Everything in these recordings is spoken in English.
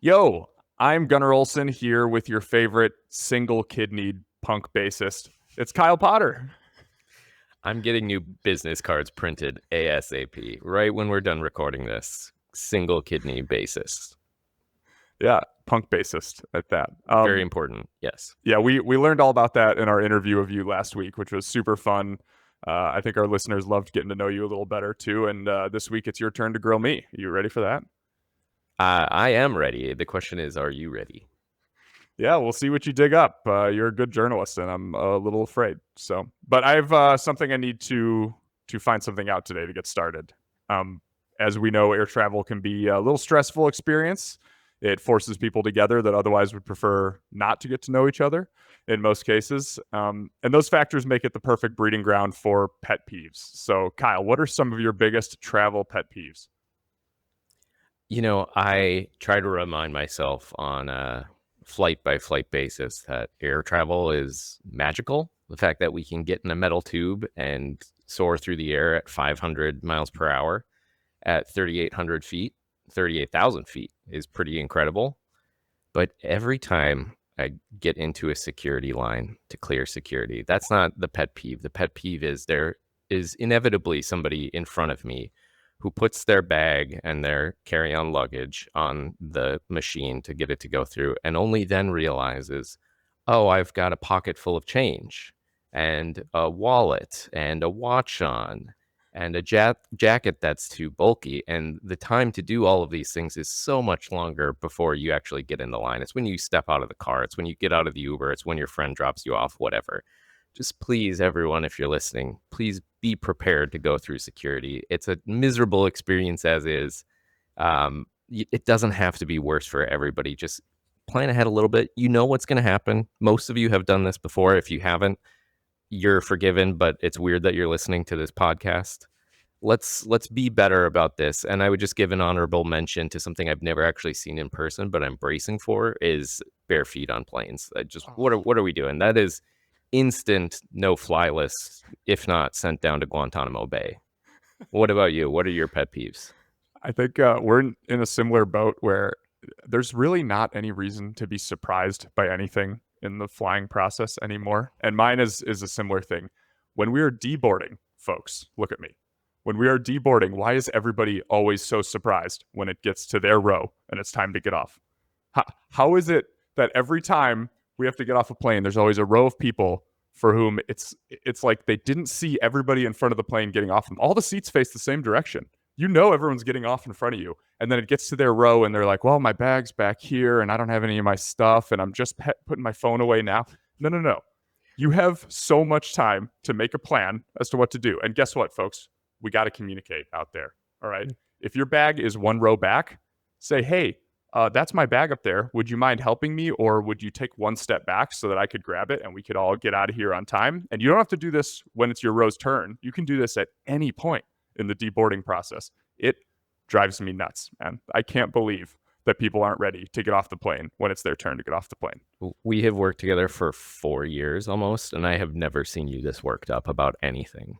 Yo, I'm Gunnar Olson here with your favorite single-kidneyed punk bassist. It's Kyle Potter. I'm getting new business cards printed ASAP right when we're done recording this. Single kidney bassist. Yeah, punk bassist at that. Very important, yes. Yeah, we learned all about that in our interview of you last week, which was super fun. I think our listeners loved getting to know you a little better too. And this week it's your turn to grill me. You ready for that? I am ready. The question is, are you ready? Yeah, we'll see what you dig up. You're a good journalist, and I'm a little afraid. But I've something I need to find something out today to get started. As we know, air travel can be a little stressful experience. It forces people together that otherwise would prefer not to get to know each other in most cases. And those factors make it the perfect breeding ground for pet peeves. So, Kyle, what are some of your biggest travel pet peeves? I try to remind myself on a flight by flight basis that air travel is magical. The fact that we can get in a metal tube and soar through the air at 500 miles per hour at 3,800 feet, 38,000 feet is pretty incredible. But every time I get into a security line to clear security, that's not the pet peeve. The pet peeve is there is inevitably somebody in front of me who puts their bag and their carry-on luggage on the machine to get it to go through, and only then realizes, oh, I've got a pocket full of change and a wallet and a watch on and a jacket that's too bulky. And the time to do all of these things is so much longer before you actually get in the line. It's when you step out of the car. It's when you get out of the Uber. It's when your friend drops you off, whatever. Just please, everyone, if you're listening, please be prepared to go through security. It's a miserable experience as is. It doesn't have to be worse for everybody. Just plan ahead a little bit. You know what's going to happen. Most of you have done this before. If you haven't, you're forgiven, but it's weird that you're listening to this podcast. Let's be better about this. And I would just give an honorable mention to something I've never actually seen in person, but I'm bracing for is bare feet on planes. What are we doing? That is instant no-fly list, if not sent down to Guantanamo Bay. What about you? What are your pet peeves? I think we're in a similar boat where there's really not any reason to be surprised by anything in the flying process anymore. And mine is a similar thing. When we are deboarding, folks, look at me. When we are deboarding, why is everybody always so surprised when it gets to their row and it's time to get off? How is it that every time we have to get off a plane, there's always a row of people for whom it's like they didn't see everybody in front of the plane getting off them. All the seats face the same direction. You know everyone's getting off in front of you. And then it gets to their row and they're like, well, my bag's back here and I don't have any of my stuff and I'm just putting my phone away now. No. You have so much time to make a plan as to what to do. And guess what, folks? We got to communicate out there. All right. If your bag is one row back, say, hey, that's my bag up there. Would you mind helping me? Or would you take one step back so that I could grab it and we could all get out of here on time? And you don't have to do this when it's your row's turn. You can do this at any point in the deboarding process. It drives me nuts, man. I can't believe that people aren't ready to get off the plane when it's their turn to get off the plane. We have worked together for 4 years almost, and I have never seen you this worked up about anything.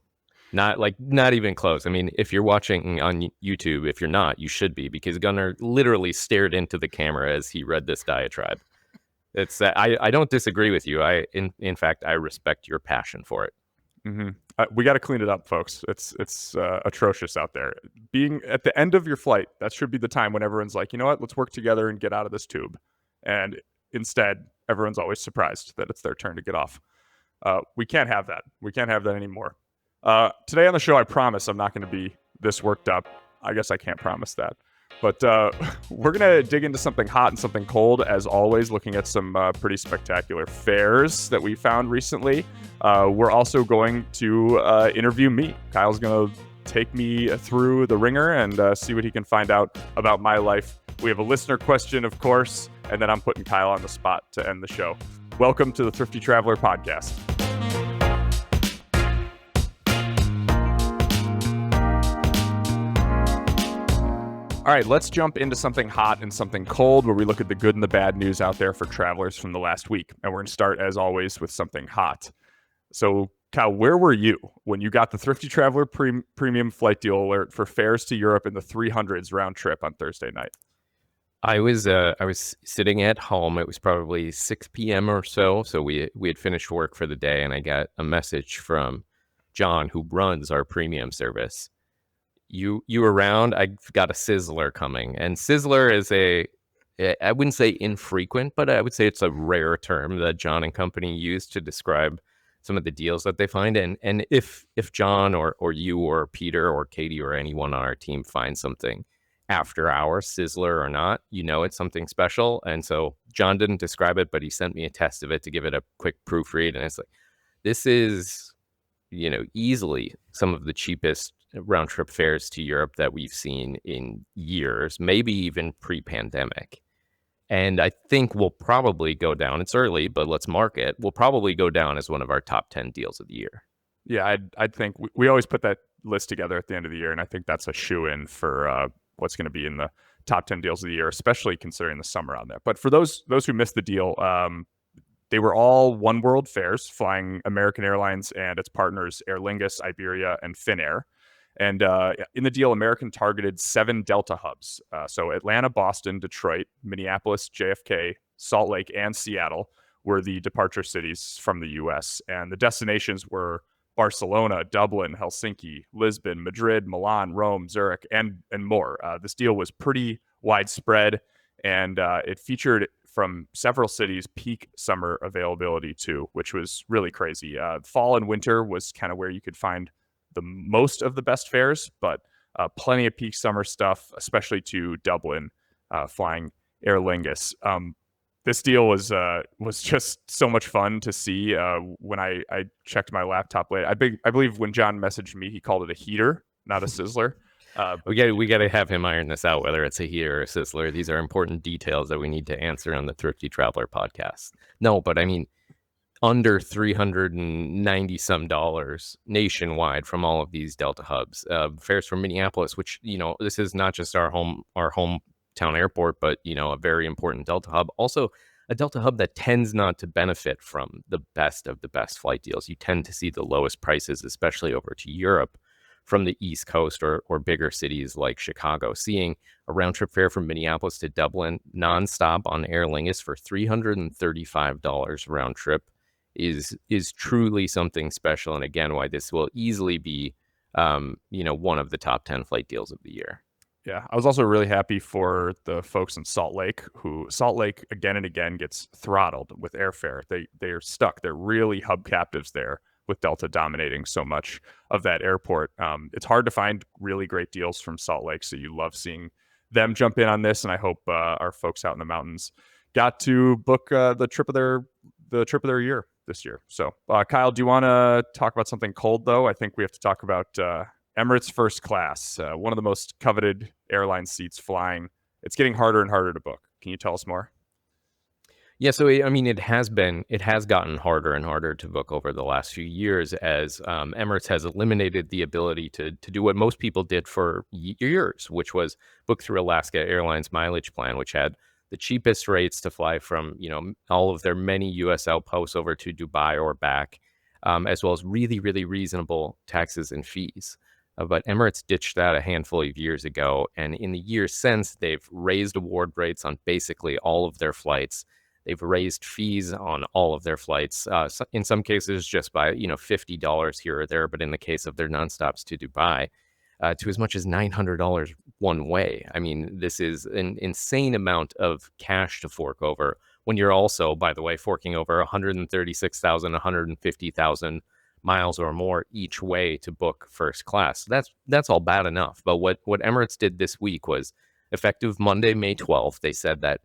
Not even close. I mean, if you're watching on YouTube, if you're not, you should be, because Gunnar literally stared into the camera as he read this diatribe. It's I don't disagree with you. In fact, I respect your passion for it. Mm-hmm. We got to clean it up, folks. It's atrocious out there. Being at the end of your flight, that should be the time when everyone's like, you know what, let's work together and get out of this tube. And instead, everyone's always surprised that it's their turn to get off. We can't have that. We can't have that anymore. Today on the show, I promise I'm not going to be this worked up. I guess I can't promise that. But we're going to dig into something hot and something cold, as always, looking at some pretty spectacular fares that we found recently. We're also going to interview me. Kyle's going to take me through the ringer and see what he can find out about my life. We have a listener question, of course, and then I'm putting Kyle on the spot to end the show. Welcome to the Thrifty Traveler Podcast. All right, let's jump into something hot and something cold, where we look at the good and the bad news out there for travelers from the last week. And we're going to start, as always, with something hot. So, Kyle, where were you when you got the Thrifty Traveler Premium flight deal alert for fares to Europe in the 300s round trip on Thursday night? I was sitting at home. It was probably 6 p.m. or so. So we had finished work for the day, and I got a message from John, who runs our premium service. You around? I've got a Sizzler coming, and Sizzler is I wouldn't say infrequent, but I would say it's a rare term that John and company use to describe some of the deals that they find. And if John or you or Peter or Katie or anyone on our team finds something after hours, Sizzler or not, it's something special. And so John didn't describe it, but he sent me a test of it to give it a quick proofread, and it's like, this is easily some of the cheapest round trip fares to Europe that we've seen in years, maybe even pre-pandemic. And I think we'll probably go down. It's early, but let's mark it. We'll probably go down as one of our top 10 deals of the year. Yeah, I'd think we always put that list together at the end of the year, and I think that's a shoe-in for what's going to be in the top 10 deals of the year, especially considering the summer on there. But for those who missed the deal, they were all one world fares, flying American Airlines and its partners Aer Lingus, Iberia, and Finnair. And in the deal, American targeted 7 Delta hubs. So Atlanta, Boston, Detroit, Minneapolis, JFK, Salt Lake, and Seattle were the departure cities from the U.S. And the destinations were Barcelona, Dublin, Helsinki, Lisbon, Madrid, Milan, Rome, Zurich, and more. This deal was pretty widespread, and it featured from several cities peak summer availability too, which was really crazy. Fall and winter was kind of where you could find the most of the best fares, but plenty of peak summer stuff, especially to Dublin, flying Aer Lingus. This deal was just so much fun to see. When I checked my laptop late, I believe when John messaged me, he called it a heater, not a sizzler. We got to have him iron this out, whether it's a heater or a sizzler. These are important details that we need to answer on the Thrifty Traveler podcast. No, but I mean, under $390 some nationwide from all of these Delta hubs. Fares from Minneapolis, which, this is not just our hometown airport, but, a very important Delta hub. Also, a Delta hub that tends not to benefit from the best of the best flight deals. You tend to see the lowest prices, especially over to Europe, from the East Coast or bigger cities like Chicago. Seeing a round trip fare from Minneapolis to Dublin nonstop on Aer Lingus for $335 round trip is truly something special. And again, why this will easily be, one of the top 10 flight deals of the year. Yeah, I was also really happy for the folks in Salt Lake, who Salt Lake again and again gets throttled with airfare. They are stuck. They're really hub captives there, with Delta dominating so much of that airport. It's hard to find really great deals from Salt Lake, so you love seeing them jump in on this. And I hope our folks out in the mountains got to book the trip of their year this year. So, Kyle, do you want to talk about something cold though? I think we have to talk about Emirates first class, one of the most coveted airline seats flying. It's getting harder and harder to book. Can you tell us more? Yeah, so I mean, it has gotten harder and harder to book over the last few years as Emirates has eliminated the ability to do what most people did for years, which was book through Alaska Airlines mileage plan, which had the cheapest rates to fly from all of their many U.S. outposts over to Dubai or back, as well as really, really reasonable taxes and fees. But Emirates ditched that a handful of years ago, and in the years since, they've raised award rates on basically all of their flights. They've raised fees on all of their flights, in some cases just by $50 here or there, but in the case of their nonstops to Dubai, to as much as $900 one way. I mean, this is an insane amount of cash to fork over when you're also, by the way, forking over 136,000, 150,000 miles or more each way to book first class. That's all bad enough. But what Emirates did this week was, effective Monday, May 12th, they said that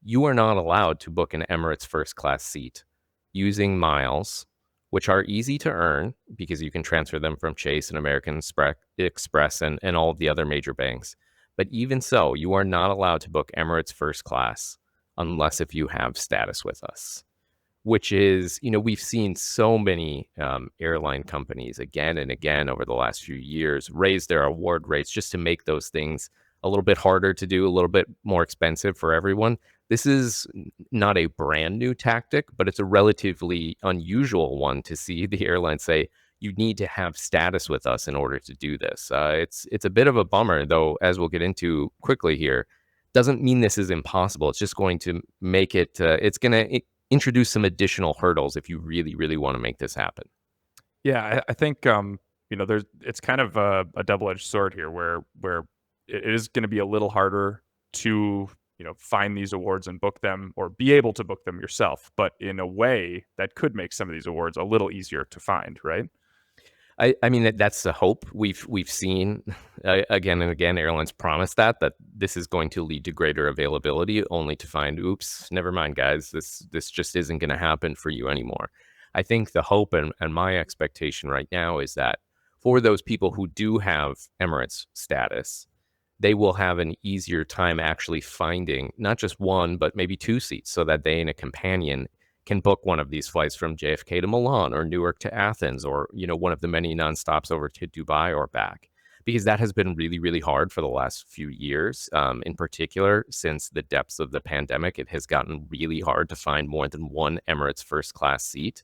you are not allowed to book an Emirates first class seat using miles, which are easy to earn because you can transfer them from Chase and American Express and all of the other major banks. But even so, you are not allowed to book Emirates first class unless if you have status with us, which is, we've seen so many airline companies again and again over the last few years raise their award rates just to make those things a little bit harder to do, a little bit more expensive for everyone. This is not a brand new tactic, but it's a relatively unusual one to see the airline say, you need to have status with us in order to do this. It's a bit of a bummer, though, as we'll get into quickly here. Doesn't mean this is impossible. It's just going to make it, it's going to introduce some additional hurdles if you really, really want to make this happen. Yeah, I think it's kind of a double-edged sword here, where it is going to be a little harder to find these awards and book them, or be able to book them yourself. But in a way, that could make some of these awards a little easier to find, right? I mean, that's the hope. We've seen again and again airlines promise that this is going to lead to greater availability, only to find, oops, never mind, guys, this just isn't going to happen for you anymore. I think the hope and my expectation right now is that for those people who do have Emirates status, they will have an easier time actually finding not just one, but maybe two seats, so that they and a companion can book one of these flights from JFK to Milan or Newark to Athens, or one of the many nonstops over to Dubai or back, because that has been really, really hard for the last few years. In particular, since the depths of the pandemic, it has gotten really hard to find more than one Emirates first class seat.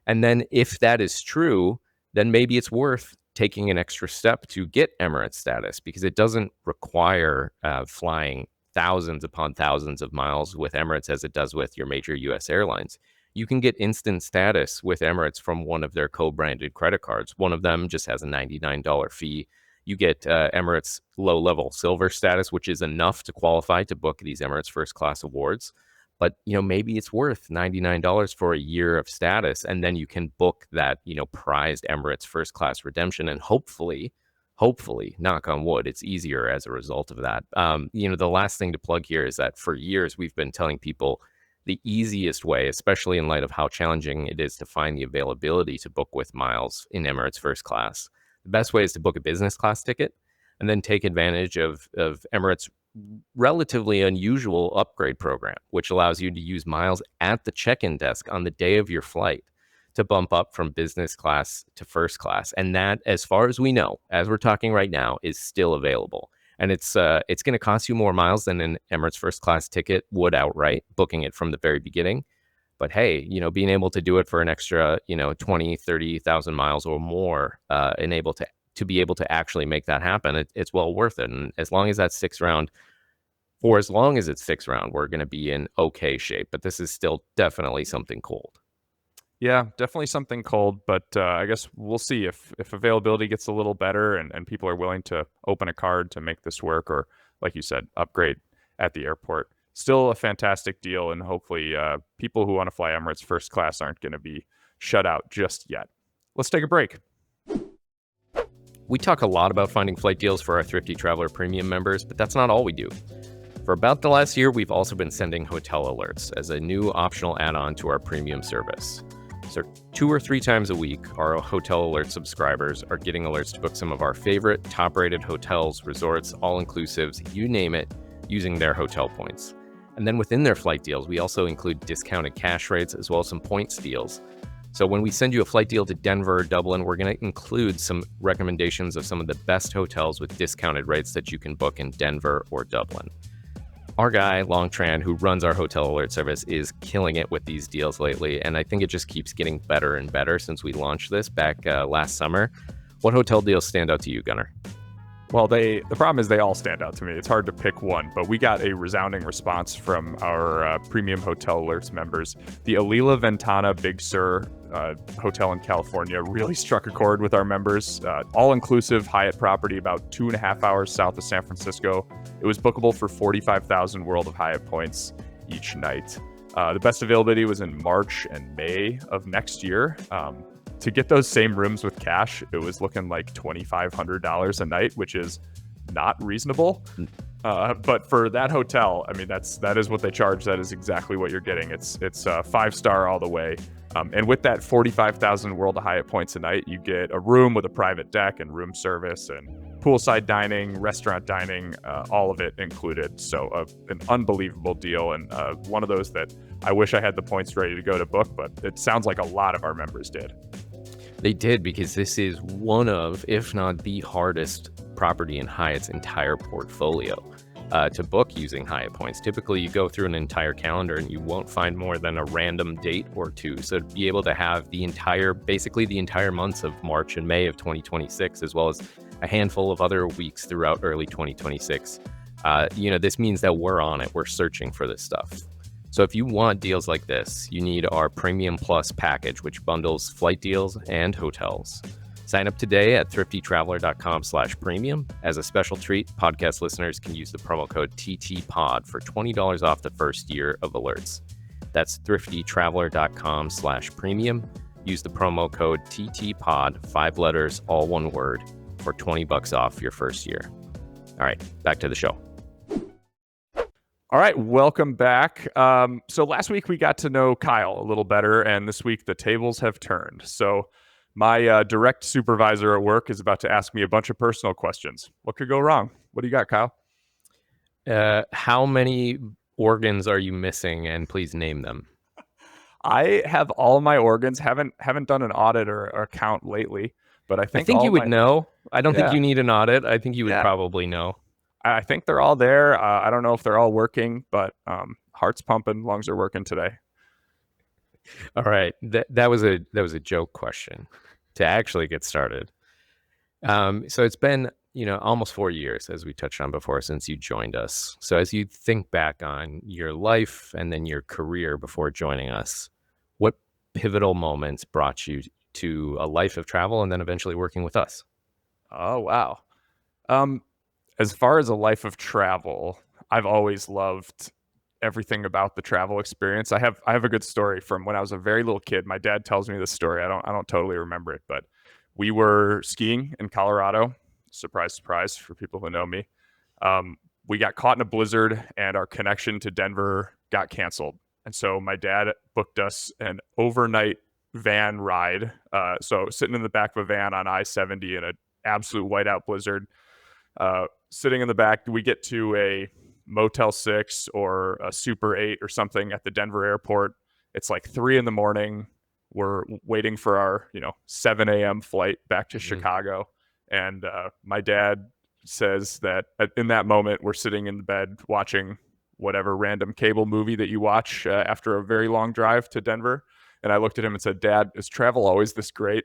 And then if that is true, then maybe it's worth taking an extra step to get Emirates status, because it doesn't require flying thousands upon thousands of miles with Emirates as it does with your major US airlines. You can get instant status with Emirates from one of their co-branded credit cards. One of them just has a $99 fee. You get Emirates low-level silver status, which is enough to qualify to book these Emirates first class awards. But maybe it's worth $99 for a year of status, and then you can book that prized Emirates first class redemption, and hopefully, knock on wood, it's easier as a result of that. The last thing to plug here is that for years we've been telling people the easiest way, especially in light of how challenging it is to find the availability to book with miles in Emirates first class. The best way is to book a business class ticket and then take advantage of Emirates' relatively unusual upgrade program, which allows you to use miles at the check-in desk on the day of your flight to bump up from business class to first class. And that, as far as we know, as we're talking right now, is still available. And it's going to cost you more miles than an Emirates first class ticket would outright, booking it from the very beginning. But hey, being able to do it for an extra, 20, 30,000 miles or more, and able to be able to actually make that happen, it's well worth it. And as long as that's sixth round, we're going to be in okay shape. But this is still definitely something cold. Yeah, definitely something cold, but I guess we'll see if availability gets a little better, and people are willing to open a card to make this work, or like you said, upgrade at the airport. Still a fantastic deal, and hopefully people who want to fly Emirates first class aren't going to be shut out just yet. Let's take a break. We talk a lot about finding flight deals for our Thrifty Traveler Premium members, but that's not all we do. For about the last year, we've also been sending hotel alerts as a new optional add-on to our premium service. So 2 or 3 times a week, our hotel alert subscribers are getting alerts to book some of our favorite top-rated hotels, resorts, all-inclusives, you name it, using their hotel points. And then within their flight deals, we also include discounted cash rates as well as some points deals. So when we send you a flight deal to Denver or Dublin, we're going to include some recommendations of some of the best hotels with discounted rates that you can book in Denver or Dublin. Our guy, Long Tran, who runs our hotel alert service, is killing it with these deals lately, and I think it just keeps getting better and better since we launched this back last summer. What hotel deals stand out to you, Gunnar? Well, the problem is they all stand out to me. It's hard to pick one, but we got a resounding response from our premium hotel alerts members. The Alila Ventana Big Sur hotel in California really struck a chord with our members. All-inclusive Hyatt property about 2.5 hours south of San Francisco. It was bookable for 45,000 World of Hyatt points each night. The best availability was in March and May of next year. To get those same rooms with cash, it was looking like $2,500 a night, which is not reasonable. But for that hotel, I mean, that is what they charge. That is exactly what you're getting. It's 5-star all the way. And with that 45,000 World of Hyatt points a night, you get a room with a private deck and room service and poolside dining, restaurant dining, all of it included. So an unbelievable deal, and one of those that I wish I had the points ready to go to book, but it sounds like a lot of our members did. They did, because this is one of, if not the hardest property in Hyatt's entire portfolio to book using Hyatt points. Typically, you go through an entire calendar and you won't find more than a random date or two. So to be able to have basically the entire months of March and May of 2026, as well as a handful of other weeks throughout early 2026, This means that we're on it. We're searching for this stuff. So if you want deals like this, you need our Premium Plus package, which bundles flight deals and hotels. Sign up today at thriftytraveler.com/premium. As a special treat, podcast listeners can use the promo code TTPod for $20 off the first year of alerts. That's thriftytraveler.com/premium. Use the promo code TTPod, 5 letters, all one word, for $20 off your first year. All right, back to the show. All right, welcome back. So last week we got to know Kyle a little better, and this week the tables have turned. So my direct supervisor at work is about to ask me a bunch of personal questions. What could go wrong? What do you got, Kyle? How many organs are you missing, and please name them? I have all my organs. Haven't done an audit or count lately, but I think you would know. I don't think Yeah. you need an audit. I think you would Yeah. probably know. I think they're all there. I don't know if they're all working, but heart's pumping, lungs are working today. All right, that was a joke question to actually get started. So it's been almost 4 years, as we touched on before, since you joined us. So as you think back on your life and then your career before joining us, what pivotal moments brought you to a life of travel and then eventually working with us? Oh, wow. As far as a life of travel, I've always loved everything about the travel experience. I have a good story from when I was a very little kid. My dad tells me this story. I don't totally remember it, but we were skiing in Colorado. Surprise, surprise for people who know me. We got caught in a blizzard and our connection to Denver got canceled. And so my dad booked us an overnight van ride. So sitting in the back of a van on I-70 in an absolute whiteout blizzard. Sitting in the back, we get to a Motel 6 or a Super 8 or something at the Denver airport. It's like 3 a.m. We're waiting for our 7 a.m. flight back to Chicago. And my dad says that in that moment, we're sitting in the bed watching whatever random cable movie that you watch after a very long drive to Denver. And I looked at him and said, "Dad, is travel always this great?"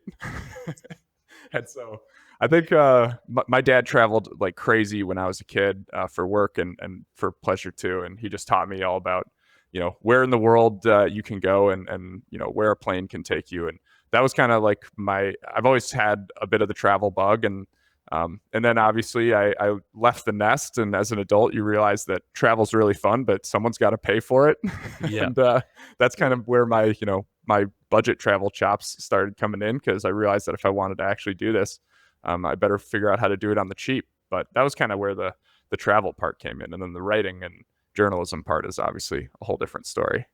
And so I think my dad traveled like crazy when I was a kid for work and for pleasure too. And he just taught me all about, where in the world you can go and where a plane can take you. And that was kind of like I've always had a bit of the travel bug. And then obviously I left the nest. And as an adult, you realize that travel's really fun, but someone's got to pay for it. Yeah. And that's kind of where my budget travel chops started coming in, because I realized that if I wanted to actually do this, I better figure out how to do it on the cheap. But that was kind of where the travel part came in. And then the writing and journalism part is obviously a whole different story.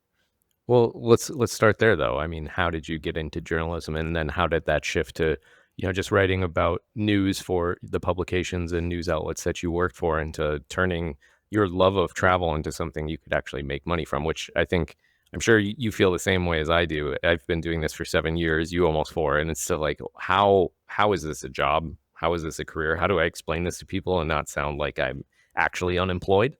Well, let's start there, though. I mean, how did you get into journalism, and then how did that shift to, just writing about news for the publications and news outlets that you worked for, into turning your love of travel into something you could actually make money from, which I'm sure you feel the same way as I do. I've been doing this for 7 years, you almost 4, and it's still like, how is this a job? How is this a career? How do I explain this to people and not sound like I'm actually unemployed?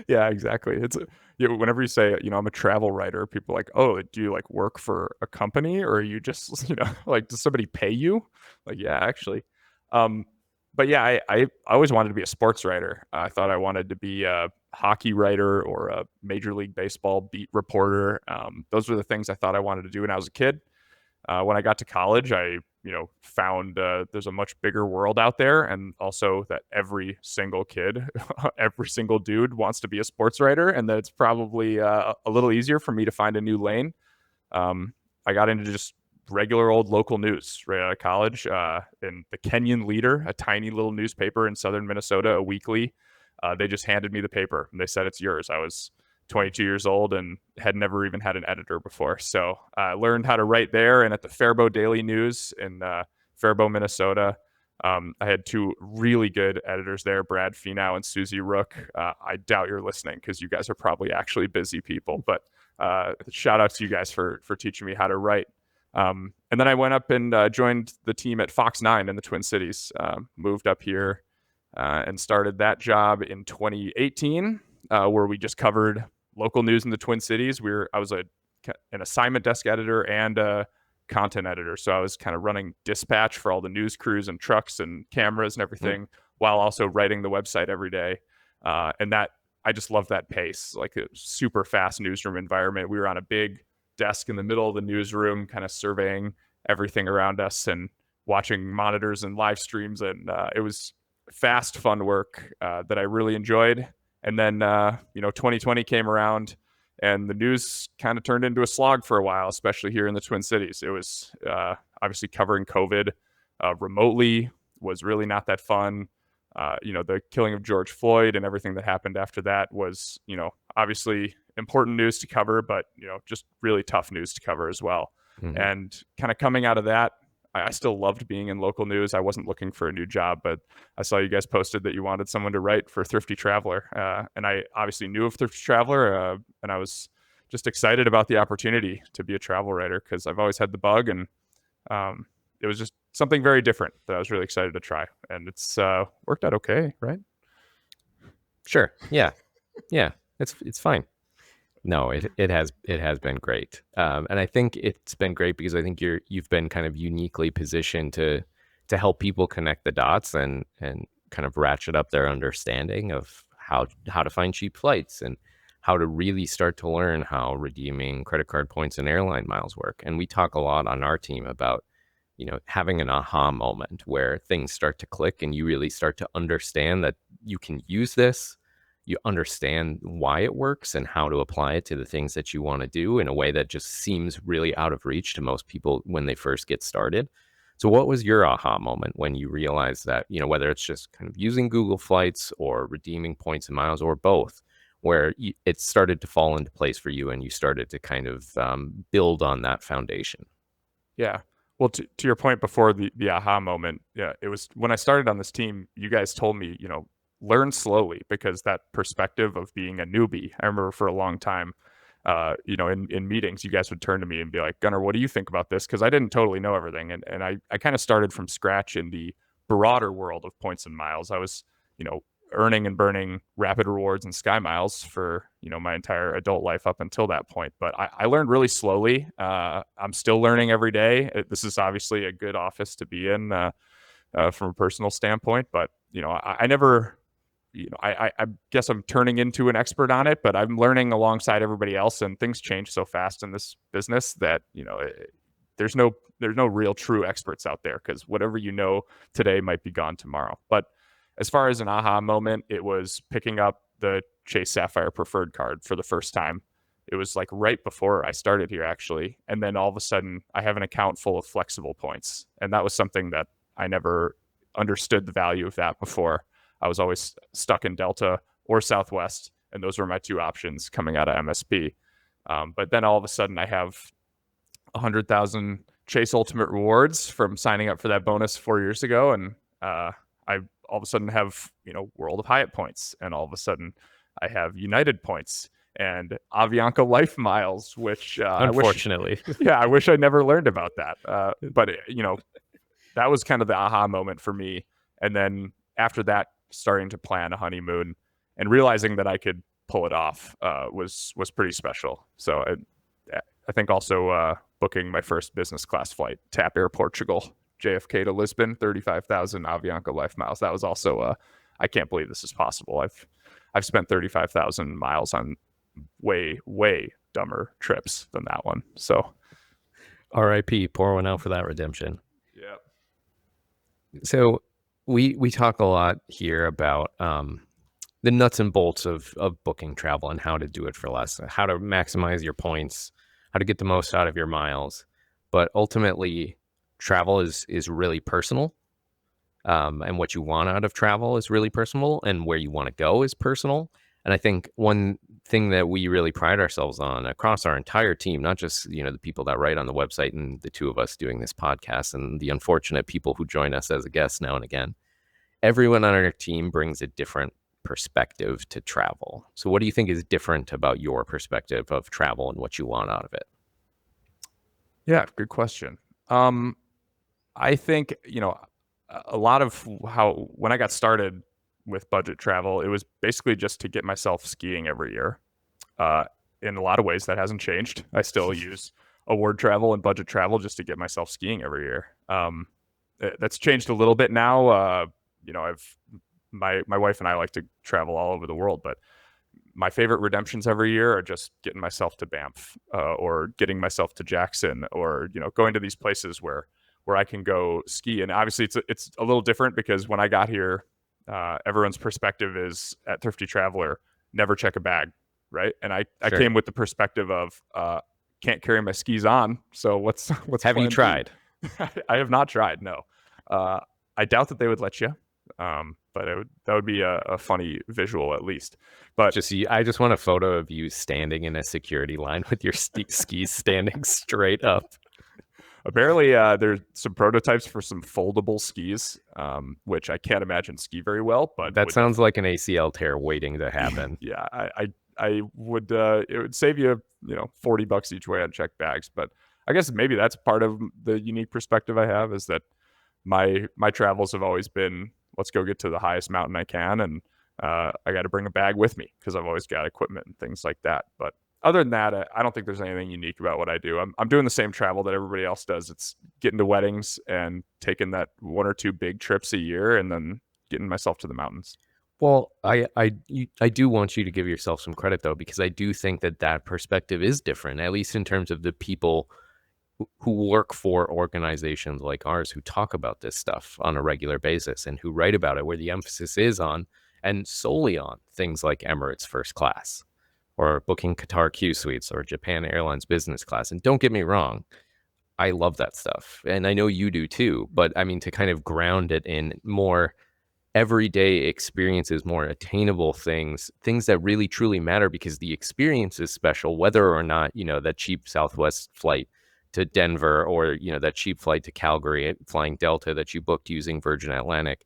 Yeah, exactly. It's whenever you say, I'm a travel writer, people are like, "Oh, do you like work for a company, or are you just, like, does somebody pay you?" Like, yeah, actually. But yeah, I always wanted to be a sports writer. I thought I wanted to be a hockey writer or a Major League Baseball beat reporter. Those were the things I thought I wanted to do when I was a kid. When I got to college, I found there's a much bigger world out there, and also that every single kid, every single dude wants to be a sports writer, and that it's probably a little easier for me to find a new lane. I got into just regular old local news right out of college. In the Kenyan Leader, a tiny little newspaper in southern Minnesota, a weekly. They just handed me the paper and they said, "It's yours." I was 22 years old and had never even had an editor before. So I learned how to write there. And at the Faribault Daily News in Faribault, Minnesota, I had 2 really good editors there, Brad Finau and Susie Rook. I doubt you're listening because you guys are probably actually busy people, but shout out to you guys for teaching me how to write. And then I went up and joined the team at Fox 9 in the Twin Cities, moved up here and started that job in 2018, where we just covered local news in the Twin Cities. I was an assignment desk editor and a content editor. So I was kind of running dispatch for all the news crews and trucks and cameras and everything, while also writing the website every day. And that I just love that pace, like a super fast newsroom environment. We were on a big desk in the middle of the newsroom, kind of surveying everything around us and watching monitors and live streams. And it was fast, fun work that I really enjoyed. And then, 2020 came around and the news kind of turned into a slog for a while, especially here in the Twin Cities. It was obviously covering COVID remotely was really not that fun. The killing of George Floyd and everything that happened after that was, obviously important news to cover, but, just really tough news to cover as well. Mhm. And kind of coming out of that, I still loved being in local news. I wasn't looking for a new job, but I saw you guys posted that you wanted someone to write for Thrifty Traveler. And I obviously knew of Thrifty Traveler, and I was just excited about the opportunity to be a travel writer because I've always had the bug, and it was just something very different that I was really excited to try. And it's worked out okay, right? Sure. Yeah. Yeah. It's fine. No, it has been great, and I think it's been great because I think you've been kind of uniquely positioned to help people connect the dots and kind of ratchet up their understanding of how to find cheap flights and how to really start to learn how redeeming credit card points and airline miles work. And we talk a lot on our team about having an aha moment where things start to click and you really start to understand that you can use this. You understand why it works and how to apply it to the things that you want to do in a way that just seems really out of reach to most people when they first get started. So what was your aha moment when you realized that, whether it's just kind of using Google Flights or redeeming points and miles or both, where it started to fall into place for you and you started to kind of build on that foundation? Yeah. Well, to your point before the aha moment, yeah, it was when I started on this team, you guys told me, learn slowly, because that perspective of being a newbie, I remember for a long time, in meetings, you guys would turn to me and be like, Gunnar, what do you think about this? Because I didn't totally know everything. And I kind of started from scratch in the broader world of points and miles. I was, earning and burning rapid rewards and sky miles for my entire adult life up until that point, but I learned really slowly. I'm still learning every day. This is obviously a good office to be in from a personal standpoint, but I never, I guess I'm turning into an expert on it, but I'm learning alongside everybody else, and things change so fast in this business that there's no real true experts out there, because whatever today might be gone tomorrow. But as far as an aha moment, it was picking up the Chase Sapphire Preferred card for the first time. It was like right before I started here, actually. And then all of a sudden, I have an account full of flexible points. And that was something that I never understood the value of that before. I was always stuck in Delta or Southwest, and those were my two options coming out of MSP. But then all of a sudden, I have 100,000 Chase Ultimate Rewards from signing up for that bonus 4 years ago. And I all of a sudden have, World of Hyatt points, and all of a sudden I have United points and Avianca Life miles, which Unfortunately. I wish I never learned about that. But that was kind of the aha moment for me. And then after that, starting to plan a honeymoon and realizing that I could pull it off was pretty special. So I think also booking my first business class flight, TAP Air Portugal, JFK to Lisbon, 35,000 Avianca Life miles. That was also I can't believe this is possible. I've spent 35,000 miles on way dumber trips than that one. So RIP, pour one out for that redemption. Yeah. So we talk a lot here about the nuts and bolts of booking travel and how to do it for less, how to maximize your points, how to get the most out of your miles. But ultimately, travel is really personal, and what you want out of travel is really personal, and where you want to go is personal. And I think one thing that we really pride ourselves on across our entire team, not just the people that write on the website and the two of us doing this podcast and the unfortunate people who join us as a guest now and again, everyone on our team brings a different perspective to travel. So what do you think is different about your perspective of travel and what you want out of it? Yeah, good question. I think, a lot of how, when I got started with budget travel, it was basically just to get myself skiing every year. In a lot of ways, that hasn't changed. I still use award travel and budget travel just to get myself skiing every year. That's changed a little bit now. I've my wife and I like to travel all over the world, but my favorite redemptions every year are just getting myself to Banff, or getting myself to Jackson, or going to these places where I can go ski. And obviously, it's a little different because when I got here, everyone's perspective is at Thrifty Traveler, never check a bag, right? And I Sure. came with the perspective of can't carry my skis on, so what's Have you plan B? tried? I have not tried. No, I doubt that they would let you. But that would be a funny visual at least. But I just want a photo of you standing in a security line with your skis standing straight up. apparently, there's some prototypes for some foldable skis, which I can't imagine ski very well. But That sounds like an ACL tear waiting to happen. yeah, I would. It would save you $40 each way on checked bags. But I guess maybe that's part of the unique perspective I have, is that my travels have always been, let's go get to the highest mountain I can, and I got to bring a bag with me because I've always got equipment and things like that. But other than that, I don't think there's anything unique about what I do. I'm doing the same travel that everybody else does. It's getting to weddings and taking that one or two big trips a year, and then getting myself to the mountains. Well, I do want you to give yourself some credit though, because I do think that perspective is different, at least in terms of the people who work for organizations like ours who talk about this stuff on a regular basis and who write about it, where the emphasis is on and solely on things like Emirates first class or booking Qatar Q suites or Japan Airlines business class. And don't get me wrong, I love that stuff. And I know you do too. But I mean, to kind of ground it in more everyday experiences, more attainable things that really truly matter, because the experience is special, whether or not, that cheap Southwest flight to Denver, or, that cheap flight to Calgary flying Delta that you booked using Virgin Atlantic.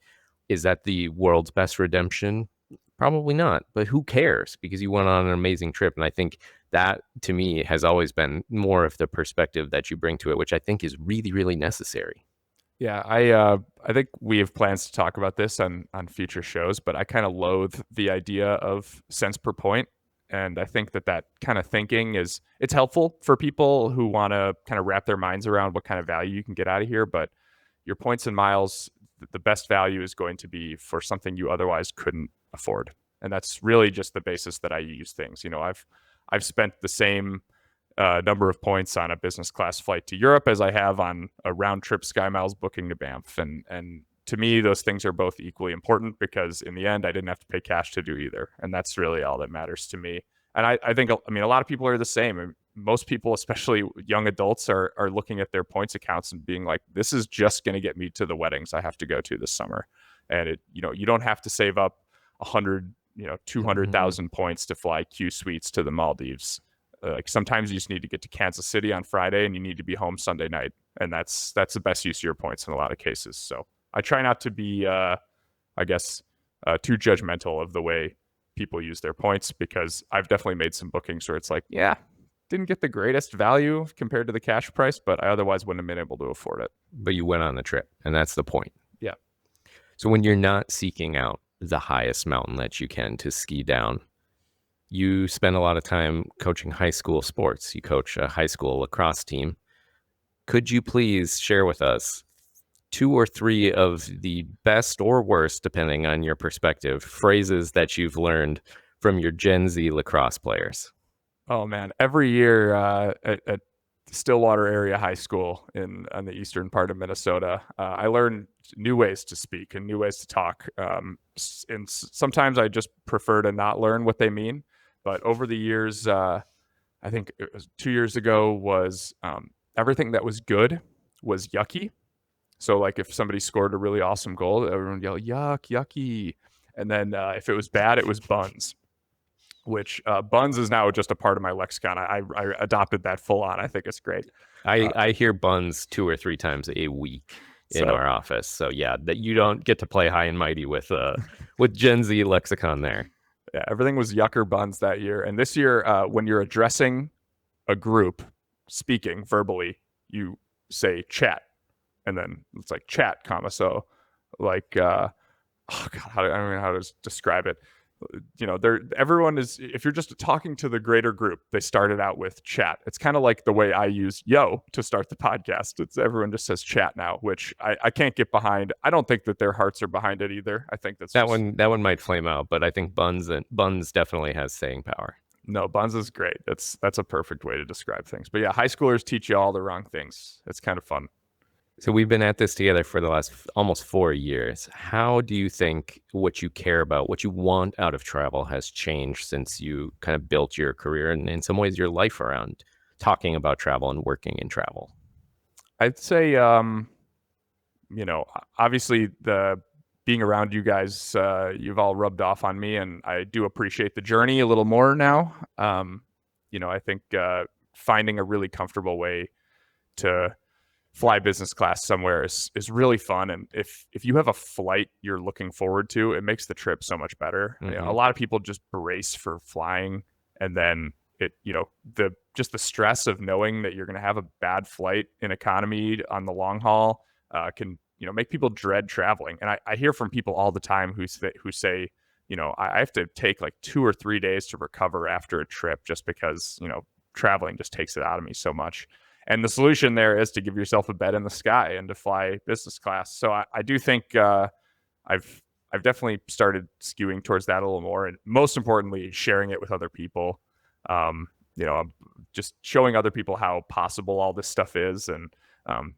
Is that the world's best redemption? Probably not, but who cares, because you went on an amazing trip. And I think that, to me, has always been more of the perspective that you bring to it, which I think is really, really necessary. Yeah, I think we have plans to talk about this on future shows, but I kind of loathe the idea of cents per point, and I think that kind of thinking it's helpful for people who want to kind of wrap their minds around what kind of value you can get out of here. But your points and miles, the best value is going to be for something you otherwise couldn't afford, and that's really just the basis that I use things. I've spent the same number of points on a business class flight to Europe as I have on a round trip Sky Miles booking to Banff. And to me, those things are both equally important, because in the end, I didn't have to pay cash to do either. And that's really all that matters to me. And I think, a lot of people are the same. And most people, especially young adults, are looking at their points accounts and being like, this is just going to get me to the weddings I have to go to this summer. And you don't have to save up 100, 200,000 points to fly Q suites to the Maldives. Like sometimes you just need to get to Kansas City on Friday and you need to be home Sunday night, and that's the best use of your points in a lot of cases. So I try not to be, too judgmental of the way people use their points, because I've definitely made some bookings where it's like, yeah, didn't get the greatest value compared to the cash price, but I otherwise wouldn't have been able to afford it. But you went on the trip, and that's the point. Yeah. So when you're not seeking out the highest mountain that you can to ski down, you spend a lot of time coaching high school sports. You coach a high school lacrosse team. Could you please share with us 2 or 3 of the best or worst, depending on your perspective, phrases that you've learned from your Gen Z lacrosse players? Oh man, every year at Stillwater area high school on the eastern part of Minnesota, I learn new ways to speak and new ways to talk. And sometimes I just prefer to not learn what they mean. But over the years, I think it was 2 years ago, was everything that was good was yucky. So like if somebody scored a really awesome goal, everyone would yell, yuck, yucky. And then if it was bad, it was buns, which buns is now just a part of my lexicon. I adopted that full on. I think it's great. I hear buns 2 or 3 times a week in our office. So yeah, that you don't get to play high and mighty with Gen Z lexicon there. Yeah, everything was yucker buns that year. And this year, when you're addressing a group speaking verbally, you say chat. And then it's like chat, comma. So like, oh God, I don't know how to describe it. everyone is, if you're just talking to the greater group, they started out with chat. It's kind of like the way I use yo to start the podcast. It's everyone just says chat now, which I can't get behind. I don't think that their hearts are behind it either. I think that's That one might flame out, but I think Buns definitely has staying power. no, Buns is great. That's a perfect way to describe things. But yeah, high schoolers teach you all the wrong things. It's kind of fun. So we've been at this together for the last almost 4 years. How do you think what you care about, what you want out of travel has changed since you kind of built your career and in some ways your life around talking about travel and working in travel? I'd say, obviously the being around you guys, you've all rubbed off on me, and I do appreciate the journey a little more now. I think finding a really comfortable way to fly business class somewhere is really fun, and if you have a flight you're looking forward to, it makes the trip so much better. A lot of people just brace for flying, and then the stress of knowing that you're going to have a bad flight in economy on the long haul can make people dread traveling. And I hear from people all the time who say, I have to take like 2 or 3 days to recover after a trip just because traveling just takes it out of me so much. And the solution there is to give yourself a bed in the sky and to fly business class. So I do think I've definitely started skewing towards that a little more, and most importantly, sharing it with other people. Just showing other people how possible all this stuff is, and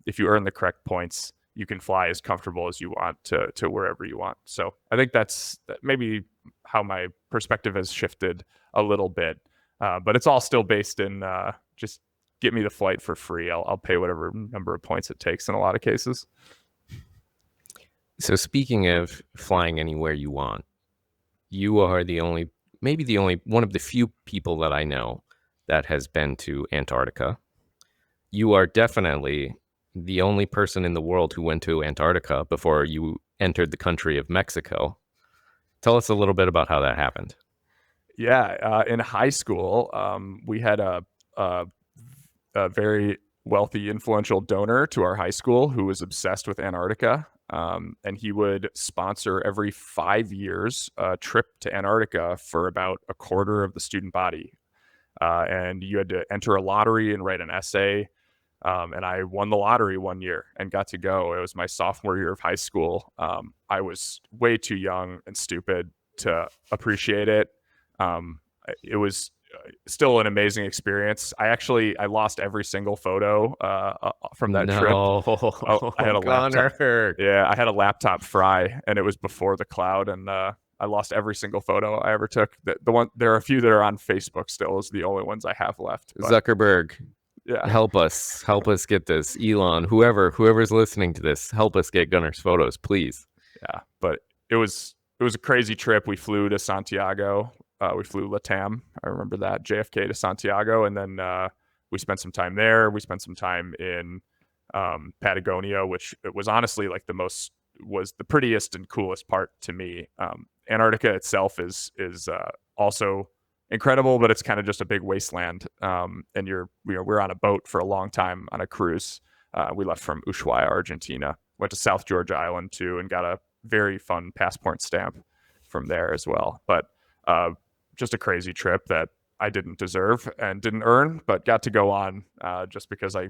if you earn the correct points, you can fly as comfortable as you want to wherever you want. So I think that's maybe how my perspective has shifted a little bit, but it's all still based in just get me the flight for free. I'll pay whatever number of points it takes in a lot of cases. So speaking of flying anywhere you want, you are maybe the only one of the few people that I know that has been to Antarctica. You are definitely the only person in the world who went to Antarctica before you entered the country of Mexico. Tell us a little bit about how that happened. Yeah, in high school, we had a very wealthy, influential donor to our high school who was obsessed with Antarctica. And he would sponsor every 5 years a trip to Antarctica for about a quarter of the student body. And you had to enter a lottery and write an essay. And I won the lottery one year and got to go. It was my sophomore year of high school. I was way too young and stupid to appreciate it. It was still an amazing experience. I lost every single photo from that trip. I had a laptop. Gunnar. Yeah, I had a laptop fry, and it was before the cloud, and I lost every single photo I ever took. There are a few that are on Facebook still. Is the only ones I have left. But, Zuckerberg, yeah, help us get this. Elon, whoever's listening to this, help us get Gunnar's photos, please. Yeah, but it was a crazy trip. We flew to Santiago. We flew LATAM. I remember that, JFK to Santiago, and then we spent some time there. We spent some time in Patagonia, which it was honestly like was the prettiest and coolest part to me. Antarctica itself is also incredible, but it's kind of just a big wasteland. And we're on a boat for a long time on a cruise. We left from Ushuaia, Argentina, went to South Georgia Island too, and got a very fun passport stamp from there as well. But just a crazy trip that I didn't deserve and didn't earn, but got to go on just because I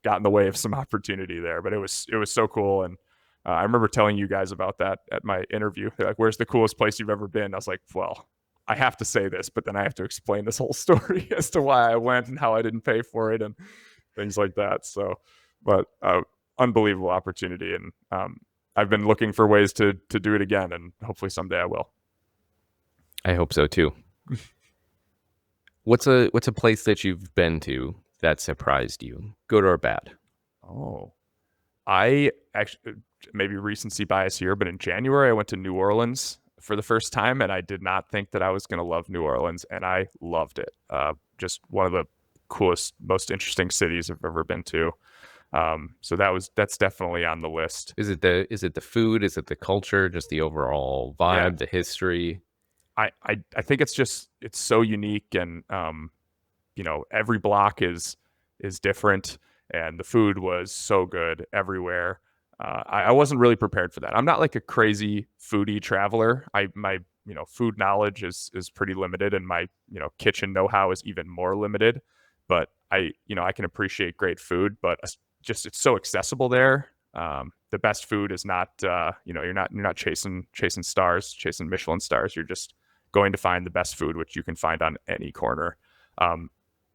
got in the way of some opportunity there. But it was so cool, and I remember telling you guys about that at my interview. They're like, "Where's the coolest place you've ever been?" I was like, "Well, I have to say this, but then I have to explain this whole story as to why I went and how I didn't pay for it and things like that." So, but unbelievable opportunity, and I've been looking for ways to do it again, and hopefully someday I will. I hope so too. What's a place that you've been to that surprised you, good or bad? Oh, I actually, maybe recency bias here, but in January I went to New Orleans for the first time, and I did not think that I was going to love New Orleans, and I loved it. Just one of the coolest, most interesting cities I've ever been to. So that's definitely on the list. Is it the food? Is it the culture? Just the overall vibe, the history? I think it's so unique, and every block is different, and the food was so good everywhere. I wasn't really prepared for that. I'm not like a crazy foodie traveler. My food knowledge is pretty limited, and my kitchen know-how is even more limited. But I can appreciate great food, but just it's so accessible there. The best food is not you're not chasing stars, chasing Michelin stars. You're just going to find the best food, which you can find on any corner.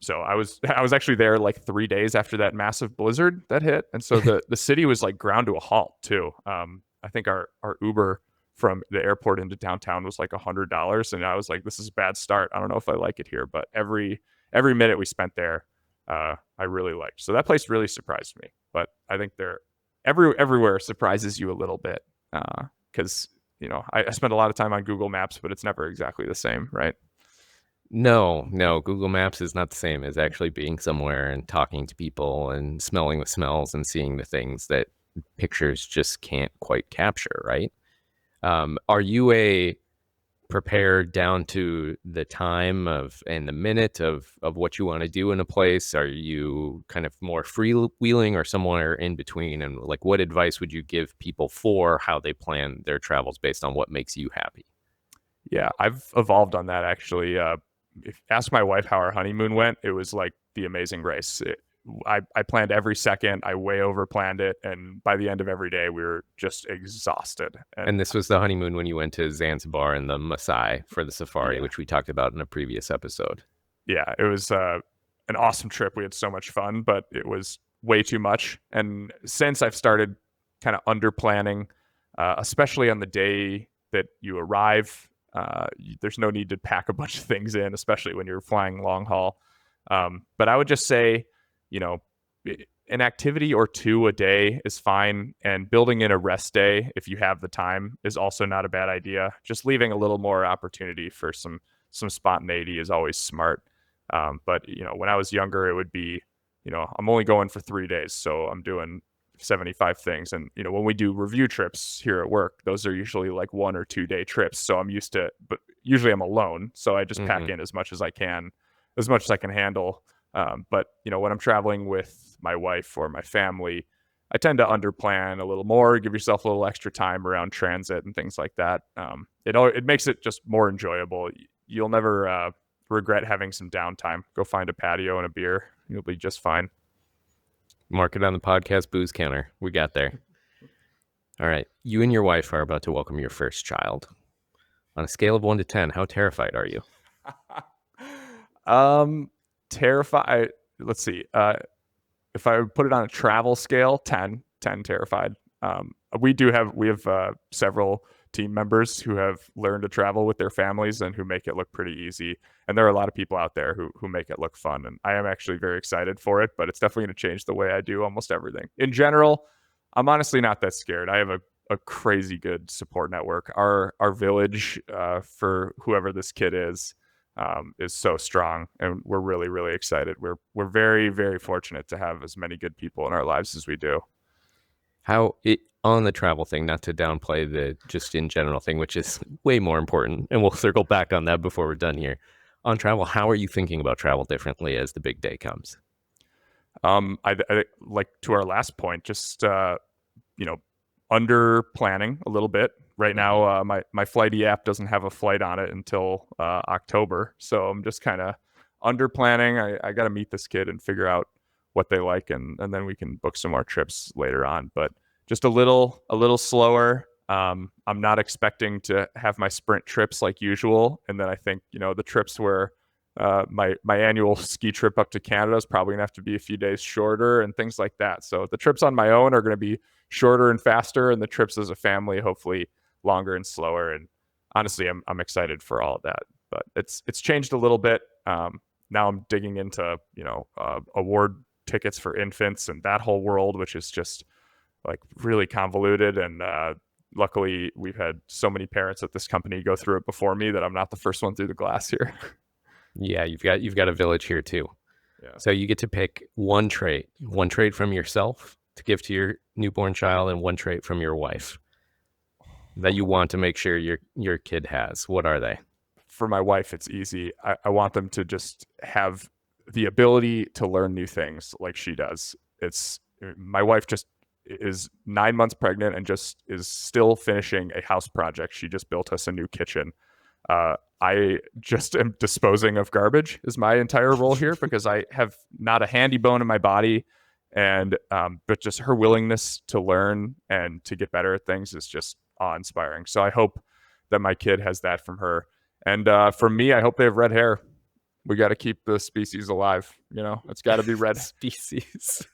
So I was actually there like 3 days after that massive blizzard that hit, and so the city was like ground to a halt too. I think our Uber from the airport into downtown was like $100, and I was like, this is a bad start. I don't know if I like it here, but every minute we spent there, I really liked. So that place really surprised me. But I think they're everywhere surprises you a little bit, because I spend a lot of time on Google Maps, but it's never exactly the same, right? No, Google Maps is not the same as actually being somewhere and talking to people and smelling the smells and seeing the things that pictures just can't quite capture, right? Are you a prepared down to the time and the minute of what you want to do in a place? Are you kind of more freewheeling or somewhere in between? And like, what advice would you give people for how they plan their travels based on what makes you happy? Yeah, I've evolved on that actually. Ask my wife how our honeymoon went. It was like the Amazing Race. I planned every second. I way over planned it, and by the end of every day, we were just exhausted. And this was the honeymoon when you went to Zanzibar and the Maasai for the safari, which we talked about in a previous episode. Yeah, it was an awesome trip. We had so much fun, but it was way too much. And since I've started kind of under planning, especially on the day that you arrive, there's no need to pack a bunch of things in, especially when you're flying long haul. But I would just say, an activity or two a day is fine. And building in a rest day, if you have the time, is also not a bad idea. Just leaving a little more opportunity for some spontaneity is always smart. But when I was younger, it would be, I'm only going for 3 days, so I'm doing 75 things. And when we do review trips here at work, those are usually like 1 or 2 day trips, so I'm used to, but usually I'm alone, so I just pack in as much as I can handle. But when I'm traveling with my wife or my family, I tend to underplan a little more, give yourself a little extra time around transit and things like that. It makes it just more enjoyable. You'll never regret having some downtime. Go find a patio and a beer. You'll be just fine. Mark it on the podcast booze counter. We got there. All right. You and your wife are about to welcome your first child. On a scale of 1 to 10, how terrified are you? Terrified. Let's see. If I would put it on a travel scale, 10 terrified. We have several team members who have learned to travel with their families and who make it look pretty easy. And there are a lot of people out there who make it look fun. And I am actually very excited for it, but it's definitely going to change the way I do almost everything. In general, I'm honestly not that scared. I have a crazy good support network. Our village, for whoever this kid is so strong, and we're really, really excited. We're very, very fortunate to have as many good people in our lives as we do. On the travel thing, not to downplay the just in general thing, which is way more important, and we'll circle back on that before we're done here. On travel, how are you thinking about travel differently as the big day comes? I like, to our last point, just under planning a little bit. Right now, my Flighty app doesn't have a flight on it until October, so I'm just kind of under planning. I got to meet this kid and figure out what they like, and then we can book some more trips later on. But just a little slower. I'm not expecting to have my sprint trips like usual, and then I think the trips where my annual ski trip up to Canada is probably gonna have to be a few days shorter and things like that. So the trips on my own are going to be shorter and faster, and the trips as a family hopefully longer and slower. And honestly, I'm excited for all of that. But it's changed a little bit. Now I'm digging into award tickets for infants and that whole world, which is just like really convoluted. And luckily, we've had so many parents at this company go through it before me that I'm not the first one through the glass here. Yeah, you've got a village here too. Yeah. So you get to pick one trait from yourself to give to your newborn child, and one trait from your wife that you want to make sure your kid has. What are they? For my wife, it's easy. I want them to just have the ability to learn new things like she does. My wife just is 9 months pregnant and just is still finishing a house project. She just built us a new kitchen. I just am disposing of garbage is my entire role here because I have not a handy bone in my body, and but just her willingness to learn and to get better at things is just awe-inspiring. So I hope that my kid has that from her, and from me, I hope they have red hair. We got to keep the species alive. It's got to be red species.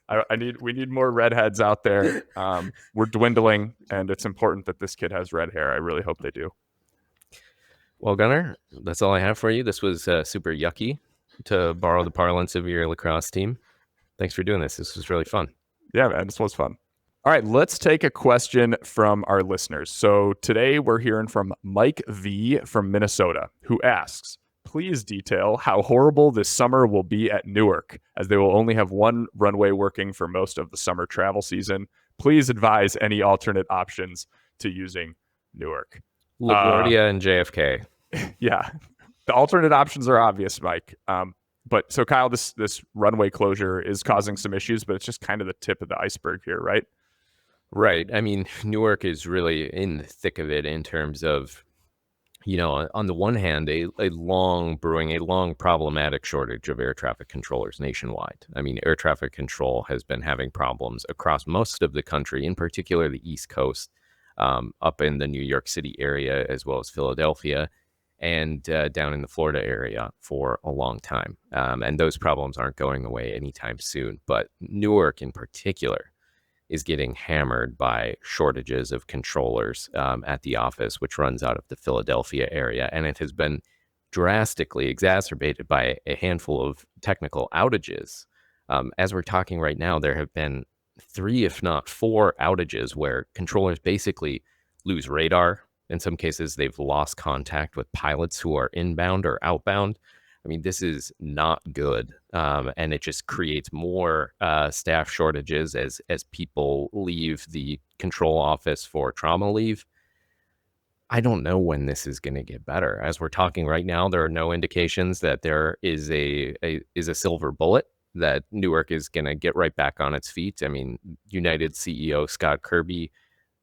we need more redheads out there. We're dwindling, and it's important that this kid has red hair. I really hope they do. Well, Gunnar, that's all I have for you. This was super yucky, to borrow the parlance of your lacrosse team. Thanks for doing this. This was really fun. Yeah, man, this was fun. All right, let's take a question from our listeners. So today we're hearing from Mike V from Minnesota, who asks, please detail how horrible this summer will be at Newark, as they will only have one runway working for most of the summer travel season. Please advise any alternate options to using Newark. LaGuardia and JFK. Yeah, the alternate options are obvious, Mike. But so Kyle, this runway closure is causing some issues, but it's just kind of the tip of the iceberg here, right? Right. I mean, Newark is really in the thick of it in terms of, on the one hand, a long problematic shortage of air traffic controllers nationwide. I mean, air traffic control has been having problems across most of the country, in particular the East Coast, up in the New York City area, as well as Philadelphia, and down in the Florida area for a long time. And those problems aren't going away anytime soon. But Newark in particular is getting hammered by shortages of controllers at the office, which runs out of the Philadelphia area. And it has been drastically exacerbated by a handful of technical outages. As we're talking right now, there have been 3, if not 4 outages where controllers basically lose radar. In some cases, they've lost contact with pilots who are inbound or outbound. I mean, this is not good, and it just creates more staff shortages as people leave the control office for trauma leave. I don't know when this is going to get better. As we're talking right now, there are no indications that there is a silver bullet that Newark is going to get right back on its feet. I mean, United CEO Scott Kirby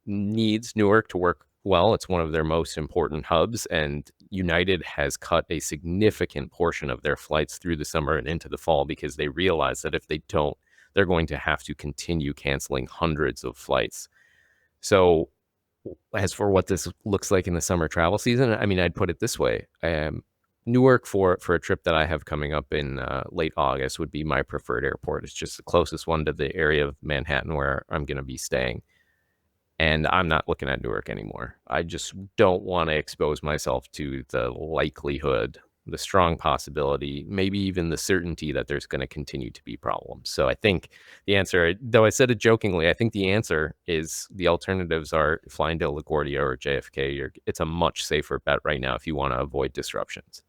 needs Newark to work well. It's one of their most important hubs, and United has cut a significant portion of their flights through the summer and into the fall because they realize that if they don't, they're going to have to continue canceling hundreds of flights. So as for what this looks like in the summer travel season, I mean, I'd put it this way. Newark for a trip that I have coming up in late August would be my preferred airport. It's just the closest one to the area of Manhattan where I'm going to be staying. And I'm not looking at Newark anymore. I just don't want to expose myself to the likelihood, the strong possibility, maybe even the certainty that there's going to continue to be problems. So I think the answer, though I said it jokingly, I think the answer is the alternatives are flying to LaGuardia or JFK. It's a much safer bet right now if you want to avoid disruptions.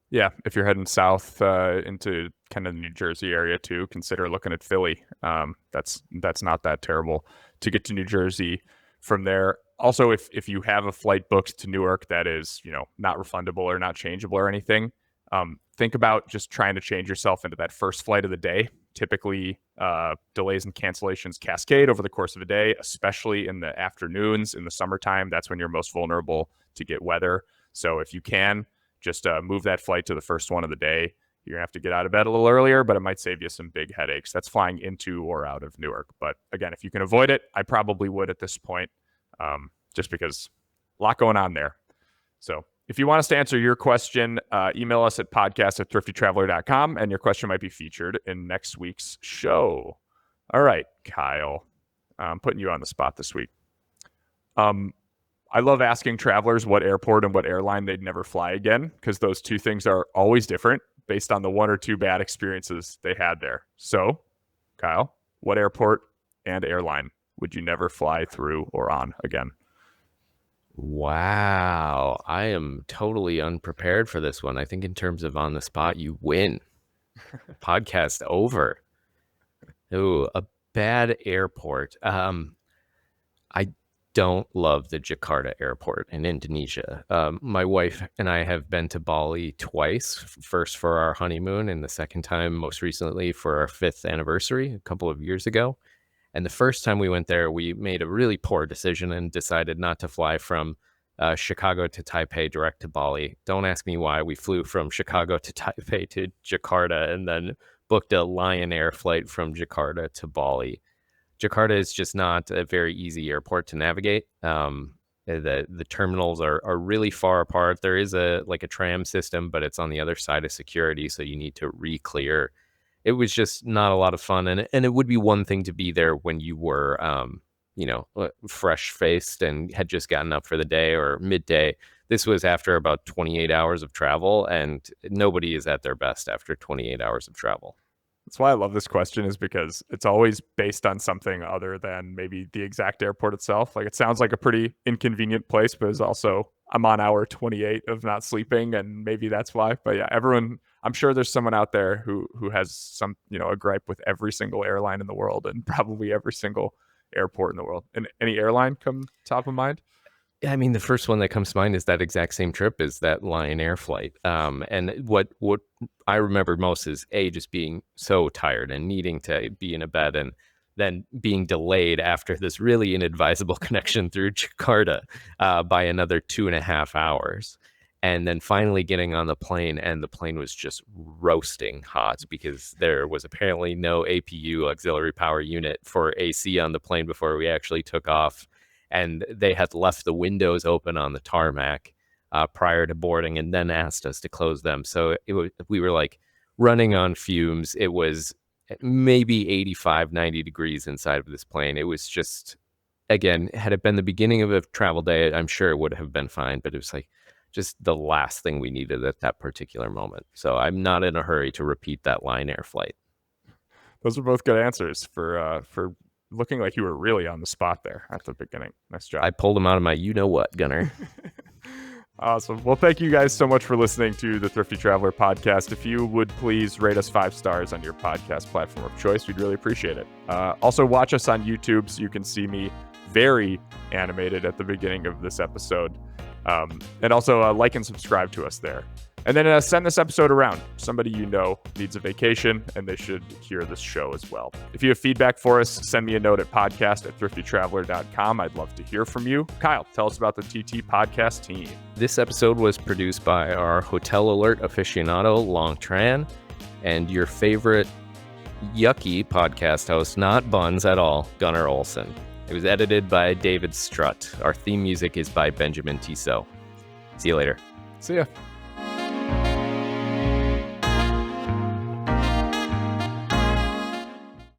Yeah, if you're heading south into kind of the New Jersey area too, consider looking at Philly. That's not that terrible to get to New Jersey from there. Also, if you have a flight booked to Newark that is, not refundable or not changeable or anything, think about just trying to change yourself into that first flight of the day. Typically, delays and cancellations cascade over the course of a day, especially in the afternoons in the summertime. That's when you're most vulnerable to get weather. So if you can, just move that flight to the first one of the day. You're going to have to get out of bed a little earlier, but it might save you some big headaches. That's flying into or out of Newark. But again, if you can avoid it, I probably would at this point, just because a lot going on there. So if you want us to answer your question, email us at podcast@thriftytraveler.com, and your question might be featured in next week's show. All right, Kyle, I'm putting you on the spot this week. I love asking travelers what airport and what airline they'd never fly again, because those two things are always different based on the 1 or 2 bad experiences they had there. So, Kyle, what airport and airline would you never fly through or on again? Wow. I am totally unprepared for this one. I think in terms of on the spot, you win. Podcast over. Ooh, a bad airport. I don't love the Jakarta airport in Indonesia. My wife and I have been to Bali twice, first for our honeymoon and the second time most recently for our 5th anniversary a couple of years ago. And the first time we went there, we made a really poor decision and decided not to fly from Chicago to Taipei direct to Bali. Don't ask me why. We flew from Chicago to Taipei to Jakarta and then booked a Lion Air flight from Jakarta to Bali. Jakarta is just not a very easy airport to navigate. The terminals are really far apart. There is a tram system, but it's on the other side of security, so you need to re-clear. It was just not a lot of fun, and it would be one thing to be there when you were fresh faced and had just gotten up for the day or midday. This was after about 28 hours of travel, and nobody is at their best after 28 hours of travel. That's why I love this question, is because it's always based on something other than maybe the exact airport itself. Like, it sounds like a pretty inconvenient place, but it's also, I'm on hour 28 of not sleeping, and maybe that's why. But yeah, everyone, I'm sure there's someone out there who has some, a gripe with every single airline in the world and probably every single airport in the world. And any airline come top of mind? I mean, the first one that comes to mind is that exact same trip, is that Lion Air flight. And what I remember most is just being so tired and needing to be in a bed, and then being delayed after this really inadvisable connection through Jakarta by another 2.5 hours. And then finally getting on the plane, and the plane was just roasting hot because there was apparently no APU, auxiliary power unit, for AC on the plane before we actually took off. And they had left the windows open on the tarmac prior to boarding, and then asked us to close them. So we were like running on fumes. It was maybe 85, 90 degrees inside of this plane. It was just, again, had it been the beginning of a travel day, I'm sure it would have been fine, but it was like just the last thing we needed at that particular moment. So I'm not in a hurry to repeat that Lion Air flight. Those are both good answers for looking like you were really on the spot there at the beginning. Nice job. I pulled him out of my you-know-what, Gunnar. Awesome. Well, thank you guys so much for listening to the Thrifty Traveler podcast. If you would please rate us 5 stars on your podcast platform of choice, we'd really appreciate it. Also, watch us on YouTube so you can see me very animated at the beginning of this episode. And also like and subscribe to us there. And then send this episode around. Somebody you know needs a vacation, and they should hear this show as well. If you have feedback for us, send me a note at podcast@thriftytraveler.com. I'd love to hear from you. Kyle, tell us about the TT podcast team. This episode was produced by our Hotel Alert aficionado, Long Tran, and your favorite yucky podcast host, not Buns at all, Gunnar Olsen. It was edited by David Strutt. Our theme music is by Benjamin Tissot. See you later. See ya.